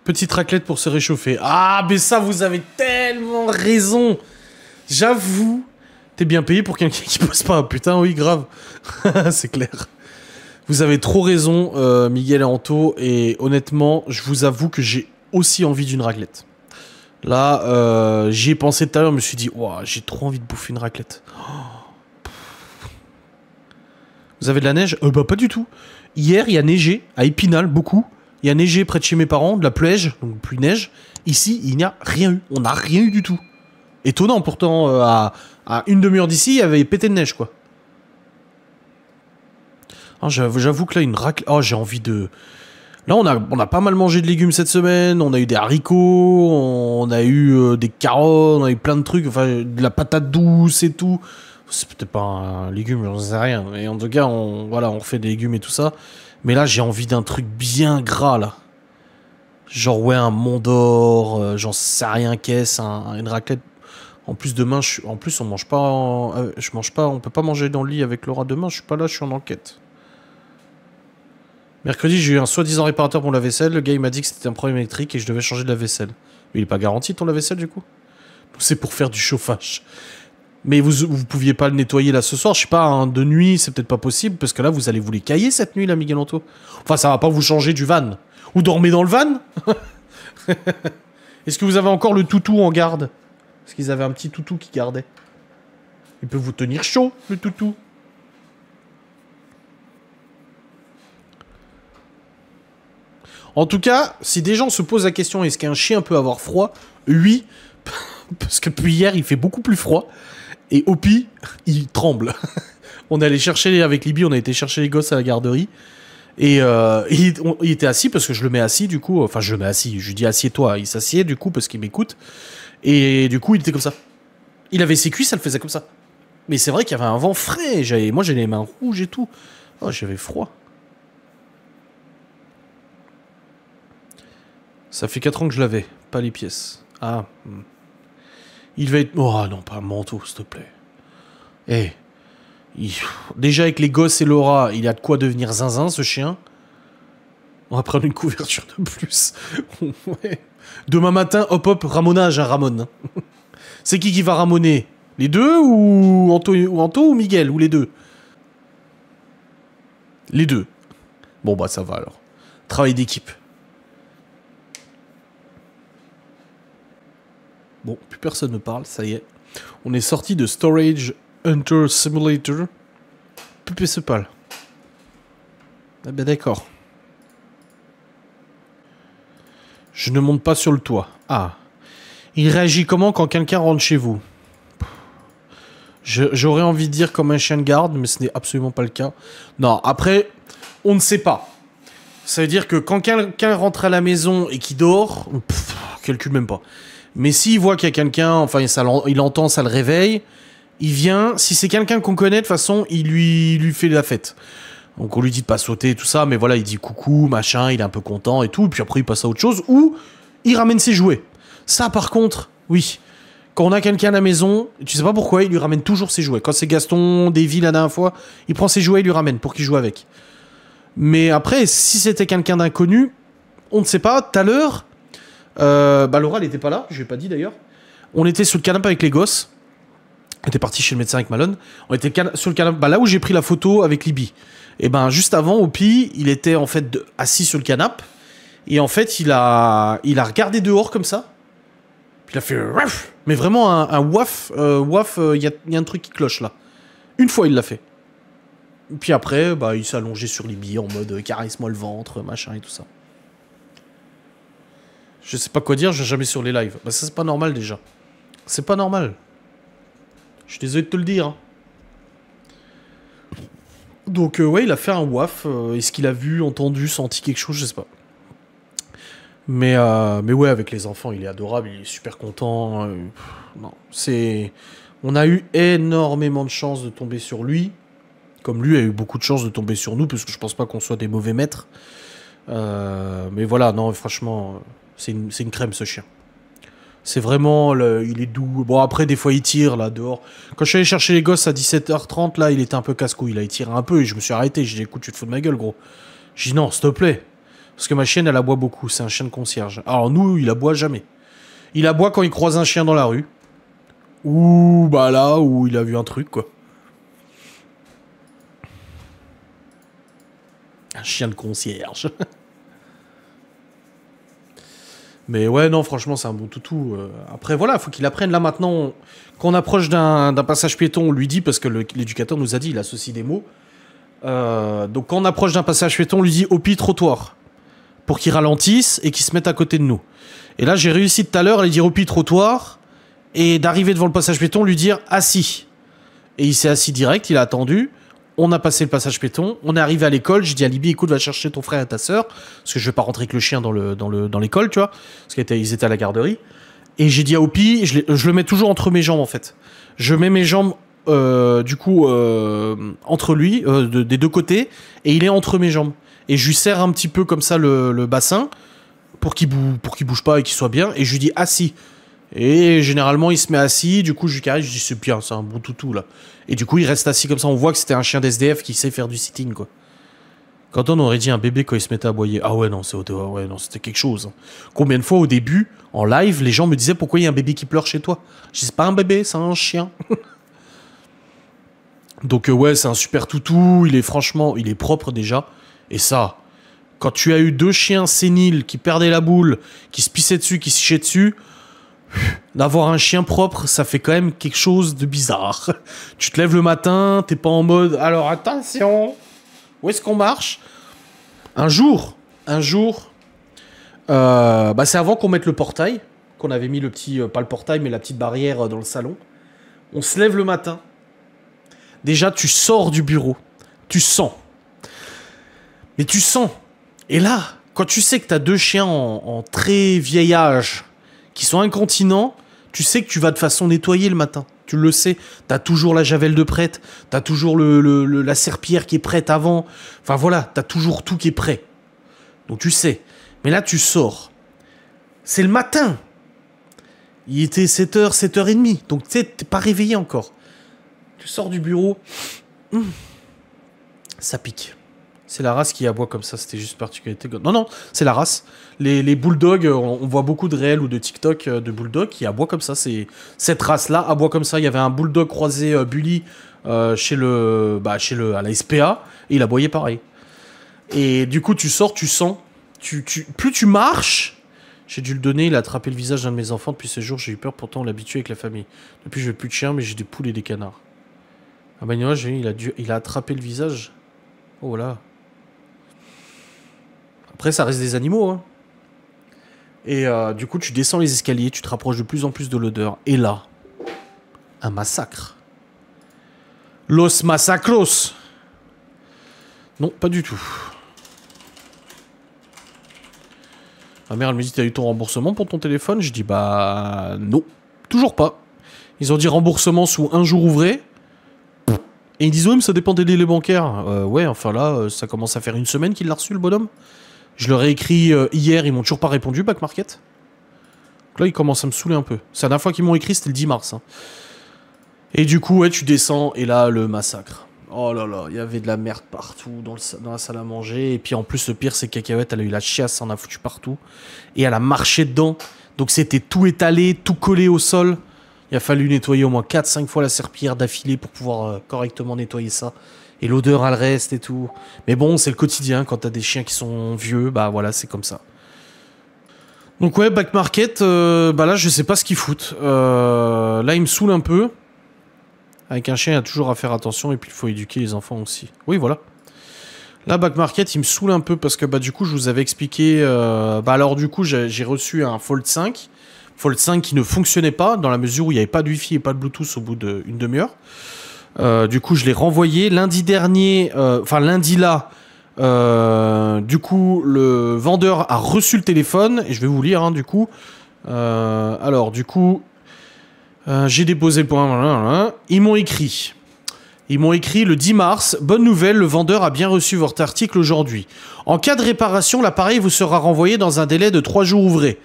Petite raclette pour se réchauffer. Ah, mais ça, vous avez tellement raison. J'avoue. T'es bien payé pour quelqu'un qui pose pas. Putain, oui, grave. C'est clair. Vous avez trop raison, Miguel et Anto. Et honnêtement, je vous avoue que j'ai aussi envie d'une raclette. Là, j'y ai pensé tout à l'heure. Je me suis dit, ouah, j'ai trop envie de bouffer une raclette. Vous avez de la neige? Bah, pas du tout. Hier, il y a neigé à Épinal, beaucoup. Il y a neigé près de chez mes parents, de la pluie, donc pluie neige. Ici, il n'y a rien eu. On n'a rien eu du tout. Étonnant, pourtant, à une demi-heure d'ici, il y avait pété de neige, quoi. Ah, j'avoue que là, une raclette... Oh, j'ai envie de... Là, on a pas mal mangé de légumes cette semaine. On a eu des haricots, on a eu des carottes, on a eu plein de trucs. Enfin, de la patate douce et tout. C'est peut-être pas un légume, j'en sais rien. Mais en tout cas, on fait des légumes et tout ça. Mais là, j'ai envie d'un truc bien gras, là. Genre, ouais, un Mont d'Or, j'en sais rien qu'est-ce, une raclette. En plus, demain, en plus, on mange pas... on peut pas manger dans le lit avec Laura demain. Je suis pas là, je suis en enquête. Mercredi, j'ai eu un soi-disant réparateur pour la vaisselle. Le gars, il m'a dit que c'était un problème électrique et que je devais changer de la vaisselle. Mais il est pas garanti, ton lave-vaisselle, du coup? C'est pour faire du chauffage. Mais vous pouviez pas le nettoyer là ce soir, je sais pas, hein, de nuit, c'est peut-être pas possible, parce que là, vous allez vous les cailler cette nuit, là, Miguel Anto. Enfin, ça va pas vous changer du van. Vous dormez dans le van? Est-ce que vous avez encore le toutou en garde? Parce qu'ils avaient un petit toutou qui gardait. Il peut vous tenir chaud, le toutou. En tout cas, si des gens se posent la question, est-ce qu'un chien peut avoir froid? Oui, parce que depuis hier, il fait beaucoup plus froid. Et Opi, il tremble. On est allé chercher, avec Libby, on a été chercher les gosses à la garderie. Et il était assis, parce que je le mets assis, du coup. Enfin, je le mets assis, je lui dis assieds-toi. Il s'assied, du coup, parce qu'il m'écoute. Et du coup, il était comme ça. Il avait ses cuisses, ça le faisait comme ça. Mais c'est vrai qu'il y avait un vent frais. Moi, j'ai les mains rouges et tout. Oh, j'avais froid. Ça fait 4 ans que je l'avais, pas les pièces. Ah. Il va être... Oh non, pas un manteau, s'il te plaît. Eh. Déjà, avec les gosses et Laura, il a de quoi devenir zinzin, ce chien. On va prendre une couverture de plus. Ouais. Demain matin, hop hop, ramonage, hein, Ramon. C'est qui va ramoner? Les deux ou Anto ou Miguel? Ou les deux? Les deux. Bon, bah ça va alors. Travail d'équipe. Bon, plus personne ne parle, ça y est. On est sorti de Storage Hunter Simulator. Plus se parle. Ah ben d'accord. Je ne monte pas sur le toit. Ah. Il réagit comment quand quelqu'un rentre chez vous? J'aurais envie de dire comme un chien de garde, mais ce n'est absolument pas le cas. Non, après, on ne sait pas. Ça veut dire que quand quelqu'un rentre à la maison et qu'il dort, calcule même pas. Mais s'il voit qu'il y a quelqu'un, enfin il entend, ça le réveille, il vient, si c'est quelqu'un qu'on connaît, de toute façon, il lui fait la fête. Donc on lui dit de pas sauter et tout ça, mais voilà, il dit coucou, machin, il est un peu content et tout, et puis après il passe à autre chose, ou il ramène ses jouets. Ça par contre, oui, quand on a quelqu'un à la maison, tu sais pas pourquoi, il lui ramène toujours ses jouets. Quand c'est Gaston, Davy la dernière fois, il prend ses jouets et il lui ramène pour qu'il joue avec. Mais après, si c'était quelqu'un d'inconnu, on ne sait pas, tout à l'heure... bah Laura elle était pas là, je lui ai pas dit d'ailleurs. On était sur le canapé avec les gosses. On était parti chez le médecin avec Malone. On était sur le canapé, bah là où j'ai pris la photo avec Libby. Et ben juste avant, Opi, il était en fait assis sur le canapé. Et en fait, il a regardé dehors comme ça. Puis il a fait waf. Mais vraiment un waf. Il y a un truc qui cloche là. Une fois il l'a fait. Puis après, bah il s'est allongé sur Libby en mode caresse-moi le ventre, machin et tout ça. Je sais pas quoi dire, je vais jamais sur les lives. Bah ça c'est pas normal déjà. C'est pas normal. Je suis désolé de te le dire. Hein. Donc ouais, il a fait un waf. Est-ce qu'il a vu, entendu, senti quelque chose? Je sais pas. Mais ouais, avec les enfants, il est adorable, il est super content. Non, c'est... On a eu énormément de chance de tomber sur lui. Comme lui a eu beaucoup de chance de tomber sur nous, parce que je pense pas qu'on soit des mauvais maîtres. Mais voilà, non, franchement... C'est une crème, ce chien. C'est vraiment... il est doux. Bon, après, des fois, il tire, là, dehors. Quand je suis allé chercher les gosses à 17h30, là, il était un peu casse-couille. Là, il tirait un peu et je me suis arrêté. J'ai dit, écoute, tu te fous de ma gueule, gros. J'ai dit, non, s'il te plaît. Parce que ma chienne, elle aboie beaucoup. C'est un chien de concierge. Alors nous, il aboie jamais. Il aboie quand il croise un chien dans la rue. Ou bah là, où il a vu un truc, quoi. Un chien de concierge. Mais ouais, non, franchement, c'est un bon toutou. Après, voilà, faut qu'il apprenne. Là, maintenant, quand on approche d'un passage piéton, on lui dit, parce que l'éducateur nous a dit, il associe des mots. Donc, quand on approche d'un passage piéton, on lui dit « au pied trottoir » pour qu'il ralentisse et qu'il se mette à côté de nous. Et là, j'ai réussi tout à l'heure à lui dire « au pied trottoir » et d'arriver devant le passage piéton, lui dire « assis ». Et il s'est assis direct, il a attendu. On a passé le passage piéton, on est arrivé à l'école, j'ai dit à Libye, écoute, va chercher ton frère et ta sœur, parce que je vais pas rentrer avec le chien dans l'école, tu vois, parce qu'ils étaient à la garderie. Et j'ai dit à Opi, je le mets toujours entre mes jambes, en fait. Je mets mes jambes, entre lui, des deux côtés, et il est entre mes jambes. Et je lui serre un petit peu comme ça le bassin, pour qu'il bouge pas et qu'il soit bien, et je lui dis assis. Et généralement, il se met assis, du coup, je lui caresse, je dis c'est bien, c'est un bon toutou, là. Et du coup, il reste assis comme ça, on voit que c'était un chien d'SDF qui sait faire du sitting, quoi. Quand on aurait dit un bébé quand il se mettait à aboyer, ah ouais, non, c'était quelque chose. Combien de fois au début, en live, les gens me disaient pourquoi il y a un bébé qui pleure chez toi? Je dis c'est pas un bébé, c'est un chien. Donc ouais, c'est un super toutou, il est propre déjà. Et ça, quand tu as eu 2 chiens séniles qui perdaient la boule, qui se pissaient dessus, qui se chiaient dessus, d'avoir un chien propre, ça fait quand même quelque chose de bizarre. Tu te lèves le matin, t'es pas en mode « Alors attention, où est-ce qu'on marche ?» Un jour, c'est avant qu'on mette le portail, qu'on avait mis le petit, pas le portail, mais la petite barrière dans le salon. On se lève le matin. Déjà, tu sors du bureau. Tu sens. Mais tu sens. Et là, quand tu sais que t'as 2 chiens en très vieil âge, qui sont incontinents, tu sais que tu vas de façon nettoyer le matin. Tu le sais. T'as toujours la javel de prête. T'as toujours la serpillière qui est prête avant. Enfin voilà, t'as toujours tout qui est prêt. Donc tu sais. Mais là, tu sors. C'est le matin. Il était 7h, 7h30. Donc tu sais, t'es pas réveillé encore. Tu sors du bureau. Ça pique. C'est la race qui aboie comme ça, c'était juste particularité. Non, c'est la race. Les bulldogs, on voit beaucoup de réels ou de TikTok de bulldogs qui aboient comme ça. Cette race-là aboie comme ça. Il y avait un bulldog croisé bully à la SPA et il aboyait pareil. Et du coup, tu sors, tu sens. Plus tu marches, j'ai dû le donner, il a attrapé le visage d'un de mes enfants depuis ce jour. J'ai eu peur, pourtant on l'habitue avec la famille. Depuis, je n'ai plus de chien, mais j'ai des poules et des canards. Ah bah non, il a attrapé le visage. Oh là. Après, ça reste des animaux, hein. Et du coup, tu descends les escaliers, tu te rapproches de plus en plus de l'odeur. Et là, un massacre. Los massacros. Non, pas du tout. Ma mère, elle me dit, t'as eu ton remboursement pour ton téléphone? Je dis, bah non, toujours pas. Ils ont dit remboursement sous 1 jour ouvré. Et ils disent, ouais, mais ça dépend des délais bancaires. Ouais, enfin là, ça commence à faire 1 semaine qu'il l'a reçu, le bonhomme. Je leur ai écrit hier, ils m'ont toujours pas répondu, Back Market. Donc là, ils commencent à me saouler un peu. C'est la dernière fois qu'ils m'ont écrit, c'était le 10 mars. Hein. Et du coup, ouais, tu descends, et là, le massacre. Oh là là, il y avait de la merde partout dans la salle à manger. Et puis en plus, le pire, c'est que Cacahuète, elle a eu la chiasse, elle en a foutu partout. Et elle a marché dedans. Donc c'était tout étalé, tout collé au sol. Il a fallu nettoyer au moins 4-5 fois la serpillière d'affilée pour pouvoir correctement nettoyer ça. Et l'odeur, elle reste et tout. Mais bon, c'est le quotidien. Quand t'as des chiens qui sont vieux, bah voilà, c'est comme ça. Donc ouais, Back Market, bah là, je sais pas ce qu'ils foutent. Là, il me saoule un peu. Avec un chien, il y a toujours à faire attention. Et puis, il faut éduquer les enfants aussi. Oui, voilà. Là, Back Market, il me saoule un peu parce que bah du coup, je vous avais expliqué... bah alors du coup, j'ai reçu un Fold 5. Fold 5 qui ne fonctionnait pas, dans la mesure où il n'y avait pas de Wi-Fi et pas de Bluetooth au bout d'une demi-heure. Du coup, je l'ai renvoyé. Lundi dernier, lundi là, du coup, le vendeur a reçu le téléphone. Et je vais vous lire, hein, du coup. Alors, du coup, j'ai déposé le point. Ils m'ont écrit. Le 10 mars. Bonne nouvelle, le vendeur a bien reçu votre article aujourd'hui. En cas de réparation, l'appareil vous sera renvoyé dans un délai de 3 jours ouvrés.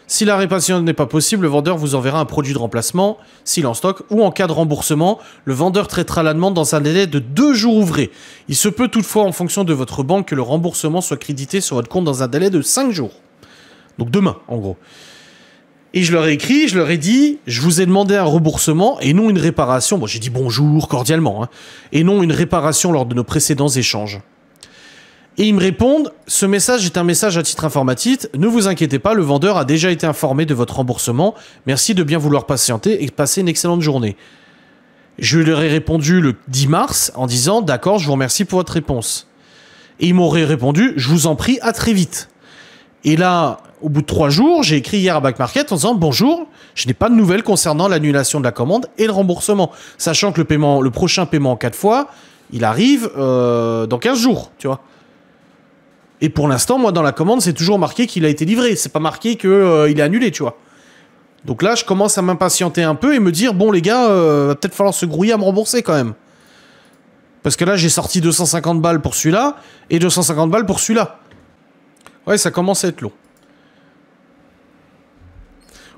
Si la réparation n'est pas possible, le vendeur vous enverra un produit de remplacement, s'il est en stock, ou en cas de remboursement, le vendeur traitera la demande dans un délai de 2 jours ouvrés. Il se peut toutefois, en fonction de votre banque, que le remboursement soit crédité sur votre compte dans un délai de 5 jours. Donc demain, en gros. Et je leur ai écrit, je leur ai dit, je vous ai demandé un remboursement et non une réparation. Bon, j'ai dit bonjour, cordialement, hein, et non une réparation lors de nos précédents échanges. Et ils me répondent, ce message est un message à titre informatif, ne vous inquiétez pas, le vendeur a déjà été informé de votre remboursement, merci de bien vouloir patienter et passer une excellente journée. Je leur ai répondu le 10 mars en disant, d'accord, je vous remercie pour votre réponse. Et ils m'auraient répondu, je vous en prie, à très vite. Et là, au bout de 3 jours, j'ai écrit hier à Back Market en disant, bonjour, je n'ai pas de nouvelles concernant l'annulation de la commande et le remboursement, sachant que le prochain paiement en 4 fois, il arrive dans 15 jours, tu vois. Et pour l'instant, moi, dans la commande, c'est toujours marqué qu'il a été livré. C'est pas marqué qu'il est annulé, tu vois. Donc là, je commence à m'impatienter un peu et me dire, bon, les gars, va peut-être falloir se grouiller à me rembourser quand même. Parce que là, j'ai sorti 250 balles pour celui-là et 250 balles pour celui-là. Ouais, ça commence à être long.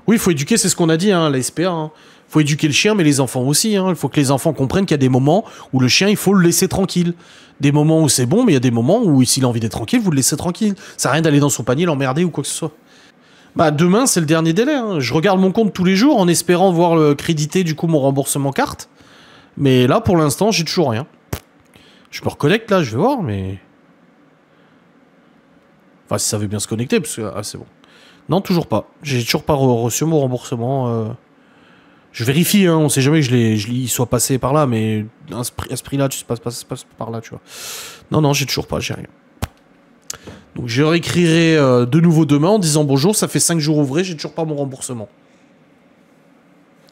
Oui, il faut éduquer, c'est ce qu'on a dit, hein, la SPA. Hein. Faut éduquer le chien, mais les enfants aussi. Hein. Il faut que les enfants comprennent qu'il y a des moments où le chien, il faut le laisser tranquille. Des moments où c'est bon, mais il y a des moments où s'il a envie d'être tranquille, vous le laissez tranquille. Ça sert à rien d'aller dans son panier, l'emmerder ou quoi que ce soit. Bah demain, c'est le dernier délai. Hein. Je regarde mon compte tous les jours en espérant voir le créditer du coup mon remboursement carte. Mais là, pour l'instant, j'ai toujours rien. Je me reconnecte là, je vais voir, mais... Enfin, si ça veut bien se connecter, parce que... Ah, c'est bon. Non, toujours pas. J'ai toujours pas reçu mon remboursement. Je vérifie, hein, on sait jamais que il soit passé par là, mais à ce prix-là, tu passes par là, tu vois. Non, j'ai toujours pas, j'ai rien. Donc je leur écrirai de nouveau demain en disant bonjour, ça fait 5 jours ouvrés, j'ai toujours pas mon remboursement.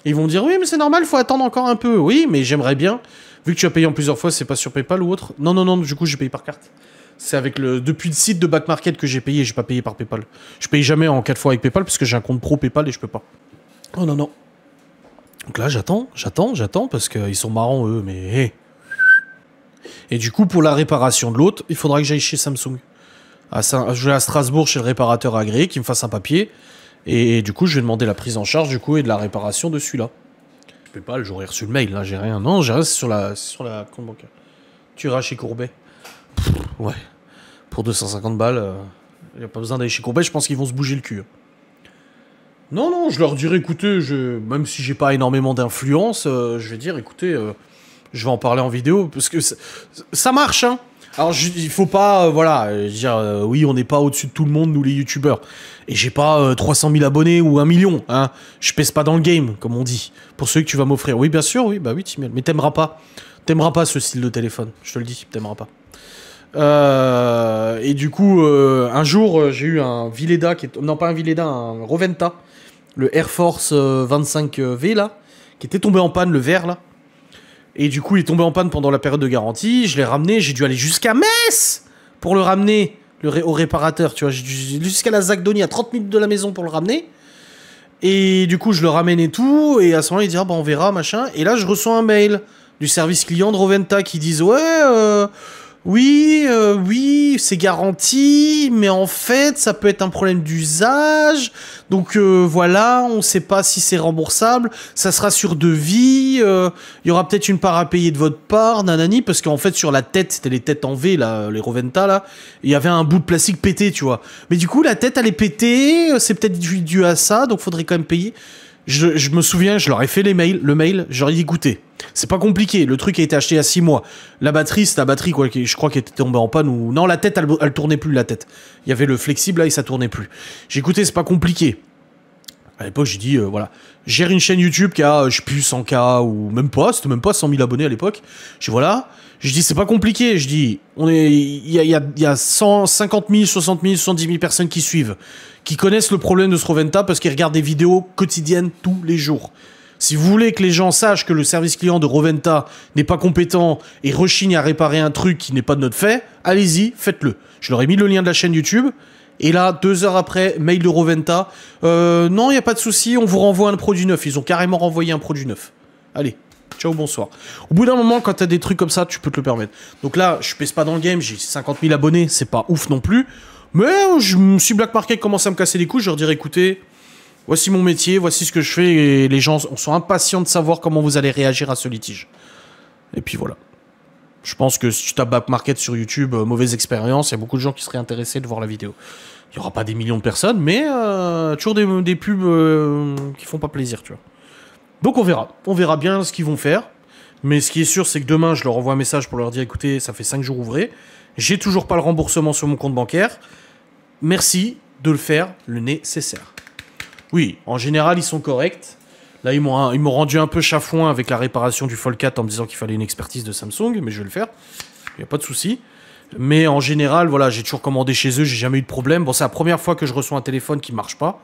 Et ils vont me dire oui, mais c'est normal, il faut attendre encore un peu. Oui, mais j'aimerais bien, vu que tu as payé en plusieurs fois, c'est pas sur PayPal ou autre. Non, du coup j'ai payé par carte. C'est avec depuis le site de Back Market que j'ai payé, j'ai pas payé par PayPal. Je paye jamais en 4 fois avec PayPal parce que j'ai un compte pro PayPal et je peux pas. Oh non. Donc là, j'attends, parce qu'ils sont marrants, eux, mais... Hey. Et du coup, pour la réparation de l'autre, il faudra que j'aille chez Samsung. Je vais à Strasbourg chez le réparateur agréé, qui me fasse un papier. Et du coup, je vais demander la prise en charge, du coup, et de la réparation de celui-là. PayPal, j'aurais reçu le mail, là, j'ai rien. Non, j'ai rien, c'est sur la compte bancaire. Tu iras chez Courbet. Ouais. Pour 250 balles, il n'y a pas besoin d'aller chez Courbet, je pense qu'ils vont se bouger le cul. Non, je leur dirai, écoutez, même si j'ai pas énormément d'influence, je vais dire, écoutez, je vais en parler en vidéo, parce que ça marche, hein. Alors, il faut pas, dire, oui, on n'est pas au-dessus de tout le monde, nous les youtubeurs. Et j'ai pas 300 000 abonnés ou 1 million, hein. Je pèse pas dans le game, comme on dit. Pour ceux que tu vas m'offrir. Oui, bien sûr, oui, bah oui, Timel. Mais t'aimeras pas. T'aimeras pas ce style de téléphone, je te le dis, t'aimeras pas. Et du coup, un jour, j'ai eu un Vileda, non pas un Vileda, un Roventa, le Air Force 25V là, qui était tombé en panne, le vert là. Et du coup, il est tombé en panne pendant la période de garantie. Je l'ai ramené, j'ai dû aller jusqu'à Metz pour le ramener au réparateur, tu vois. J'ai dû jusqu'à la Zagdonie, à 30 minutes de la maison pour le ramener. Et du coup, je le ramène et tout. Et à ce moment-là, il dit, ah bah on verra, machin. Et là, je reçois un mail du service client de Roventa qui disent, ouais, oui, c'est garanti, mais en fait, ça peut être un problème d'usage. Donc voilà, on sait pas si c'est remboursable. Ça sera sur devis. Il y aura peut-être une part à payer de votre part, nanani, parce qu'en fait, sur la tête, c'était les têtes en V, là, les Roventa, là. Il y avait un bout de plastique pété, tu vois. Mais du coup, la tête, elle est pétée. C'est peut-être dû à ça, donc faudrait quand même payer. Je me souviens, je leur ai fait le mail, je leur ai dit, écoutez, c'est pas compliqué, le truc a été acheté il y a 6 mois. La batterie, c'est la batterie, quoi, je crois qu'elle était tombée en panne ou... Non, la tête, elle tournait plus, la tête. Il y avait le flexible, là, et ça tournait plus. J'ai écouté, c'est pas compliqué. À l'époque, j'ai dit, voilà, j'ai une chaîne YouTube qui a, je sais plus, 100K ou même pas, c'était même pas 100 000 abonnés à l'époque. J'ai dit, voilà, je dis, c'est pas compliqué, je dis, il y a 150 000, 60 000, 70 000 personnes qui suivent, qui connaissent le problème de ce Roventa parce qu'ils regardent des vidéos quotidiennes tous les jours. Si vous voulez que les gens sachent que le service client de Roventa n'est pas compétent et rechigne à réparer un truc qui n'est pas de notre fait, allez-y, faites-le. Je leur ai mis le lien de la chaîne YouTube. Et là, 2 heures après, mail de Roventa. Non, il n'y a pas de souci, on vous renvoie un produit neuf. Ils ont carrément renvoyé un produit neuf. Allez, ciao, bonsoir. Au bout d'un moment, quand t'as des trucs comme ça, tu peux te le permettre. Donc là, je pèse pas dans le game, j'ai 50 000 abonnés, c'est pas ouf non plus. Mais si Black Market commence à me casser les couilles, je leur dirais, écoutez, Voici mon métier, voici ce que je fais, et les gens sont impatients de savoir comment vous allez réagir à ce litige. Et puis voilà. Je pense que si tu tapes Back Market sur YouTube, mauvaise expérience, il y a beaucoup de gens qui seraient intéressés de voir la vidéo. Il n'y aura pas des millions de personnes, mais toujours des pubs qui font pas plaisir, tu vois. Donc on verra. On verra bien ce qu'ils vont faire. Mais ce qui est sûr, c'est que demain, je leur envoie un message pour leur dire, écoutez, ça fait 5 jours ouvrés. J'ai toujours pas le remboursement sur mon compte bancaire. Merci de le faire le nécessaire. Oui, en général, ils sont corrects. Là, ils m'ont rendu un peu chafouin avec la réparation du Fold 4 en me disant qu'il fallait une expertise de Samsung, mais je vais le faire. Il n'y a pas de souci. Mais en général, voilà, j'ai toujours commandé chez eux, j'ai jamais eu de problème. Bon, c'est la première fois que je reçois un téléphone qui marche pas.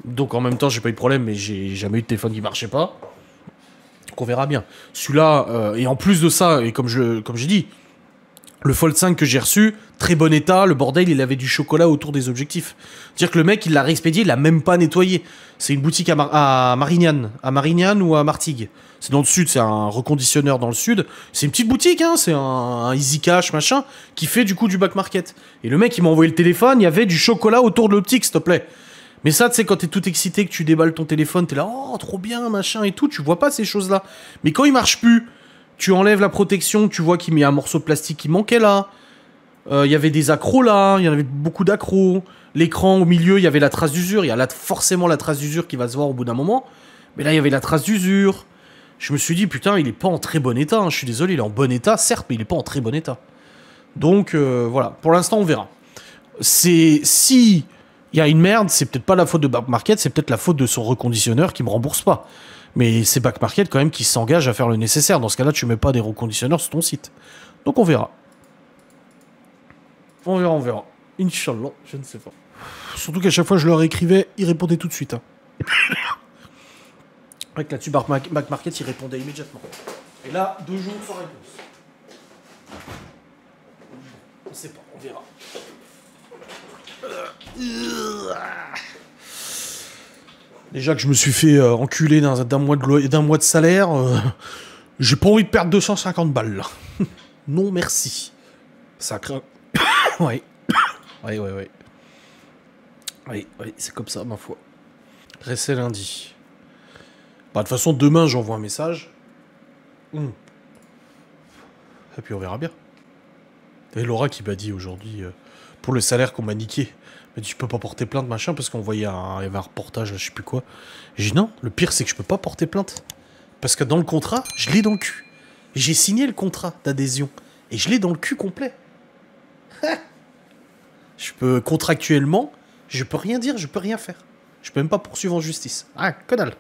Donc en même temps, j'ai pas eu de problème, mais j'ai jamais eu de téléphone qui marchait pas. Donc on verra bien. Celui-là, et en plus de ça, et comme j'ai dit, le Fold 5 que j'ai reçu, très bon état, le bordel, il avait du chocolat autour des objectifs. C'est-à-dire que le mec, il l'a réexpédié, il l'a même pas nettoyé. C'est une boutique à Marignane ou à Martigues. C'est dans le sud, c'est un reconditionneur dans le sud. C'est une petite boutique, hein, c'est un Easy Cash, machin, qui fait du coup du back market. Et le mec, il m'a envoyé le téléphone, il y avait du chocolat autour de l'optique, s'il te plaît. Mais ça, tu sais, quand t'es tout excité, que tu déballes ton téléphone, t'es là, oh, trop bien, machin et tout, tu vois pas ces choses-là. Mais quand il marche plus, tu enlèves la protection, tu vois qu'il y a un morceau de plastique qui manquait là. Il y avait des accros là, il y en avait beaucoup d'accros. L'écran au milieu, il y avait la trace d'usure. Il y a forcément la trace d'usure qui va se voir au bout d'un moment. Mais là, il y avait la trace d'usure. Je me suis dit, putain, il est pas en très bon état. Hein. Je suis désolé, il est en bon état, certes, mais il est pas en très bon état. Donc, voilà. Pour l'instant, on verra. Si il y a une merde, c'est peut-être pas la faute de Back Market, c'est peut-être la faute de son reconditionneur qui me rembourse pas. Mais c'est Back Market quand même qui s'engage à faire le nécessaire. Dans ce cas-là, tu mets pas des reconditionneurs sur ton site. Donc on verra. On verra. Inch'Allah, je ne sais pas. Surtout qu'à chaque fois que je leur écrivais, ils répondaient tout de suite. Hein. Avec là-dessus, Back Market, ils répondaient immédiatement. Et là, 2 jours sans réponse. On sait pas, on verra. Déjà que je me suis fait enculer d'un mois de salaire, j'ai pas envie de perdre 250 balles là. Non merci. Ça craint. Ouais. Oui, c'est comme ça ma foi. Restez lundi. Bah de toute façon demain j'envoie un message. Et puis on verra bien. Et Laura qui m'a dit aujourd'hui, pour le salaire qu'on m'a niqué, m'a dit je peux pas porter plainte machin parce qu'on voyait il y avait un reportage je sais plus quoi. J'ai dit non, le pire c'est que je peux pas porter plainte. Parce que dans le contrat, je l'ai dans le cul. J'ai signé le contrat d'adhésion. Et je l'ai dans le cul complet. Je peux contractuellement, je peux rien dire, je peux rien faire. Je peux même pas poursuivre en justice. Ah, que dalle.